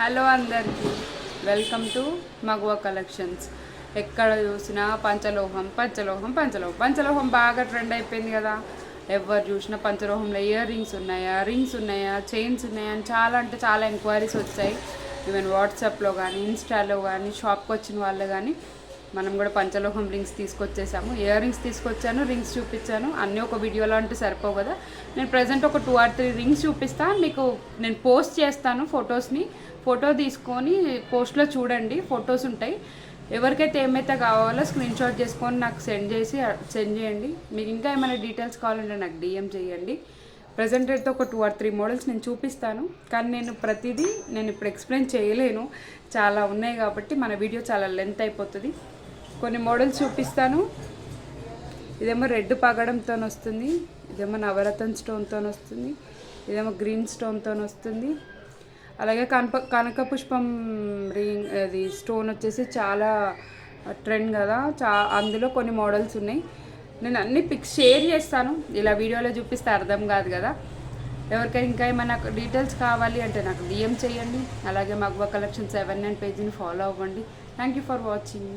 Hello అందరికీ, welcome to Maguva collections. ఎక్కడ చూసినా పంచలోహం పంచలోహం పంచలోహం పంచలోహం బాగా ట్రెండ్ అయిపోయింది కదా. ఎవరు చూసినా పంచలోహంలో ఇయర్ రింగ్స్ ఉన్నాయా, రింగ్స్ ఉన్నాయా, చైన్స్ ఉన్నాయా అని చాలా అంటే చాలా ఎంక్వైరీస్ వచ్చాయి. ఈవెన్ వాట్సాప్లో కానీ, ఇన్స్టాలో కానీ, షాప్కి వచ్చిన వాళ్ళు కానీ మనం కూడా పంచలోహం రింగ్స్ తీసుకొచ్చేసాము. ఇయర్ రింగ్స్ తీసుకొచ్చాను, రింగ్స్ చూపించాను. అన్నీ ఒక వీడియోలో అంటే సరిపోవు కదా. నేను ప్రజెంట్ ఒక 2 or 3 రింగ్స్ చూపిస్తాను మీకు. నేను పోస్ట్ చేస్తాను ఫొటోస్ని. ఫోటో తీసుకొని పోస్ట్లో చూడండి, ఫొటోస్ ఉంటాయి. ఎవరికైతే ఏమైతే కావాలో స్క్రీన్ షాట్ చేసుకొని నాకు సెండ్ చేయండి. మీకు ఇంకా ఏమైనా డీటెయిల్స్ కావాలంటే నాకు డిఎం చేయండి. ప్రజెంట్ అయితే ఒక 2 or 3 మోడల్స్ నేను చూపిస్తాను. కానీ నేను ప్రతిదీ ఇప్పుడు ఎక్స్ప్లెయిన్ చేయలేను, చాలా ఉన్నాయి కాబట్టి మన వీడియో చాలా లెంత్ అయిపోతుంది. కొన్ని మోడల్స్ చూపిస్తాను. ఇదేమో రెడ్ పగడంతో వస్తుంది, ఇదేమో నవరత్న స్టోన్తో వస్తుంది, ఇదేమో గ్రీన్ స్టోన్తో వస్తుంది. అలాగే కనక పుష్పం రింగ్, అది స్టోన్ వచ్చేసి చాలా ట్రెండ్ కదా. అందులో కొన్ని మోడల్స్ ఉన్నాయి. నేను అన్ని పిక్స్ షేర్ చేస్తాను, ఇలా వీడియోలో చూపిస్తే అర్థం కాదు కదా. ఎవరికైనా ఇంకా ఏమైనా డీటెయిల్స్ కావాలి అంటే నాకు డిఎం చేయండి. అలాగే మగువ కలెక్షన్ 7 పేజీని ఫాలో అవ్వండి. Thank you for watching.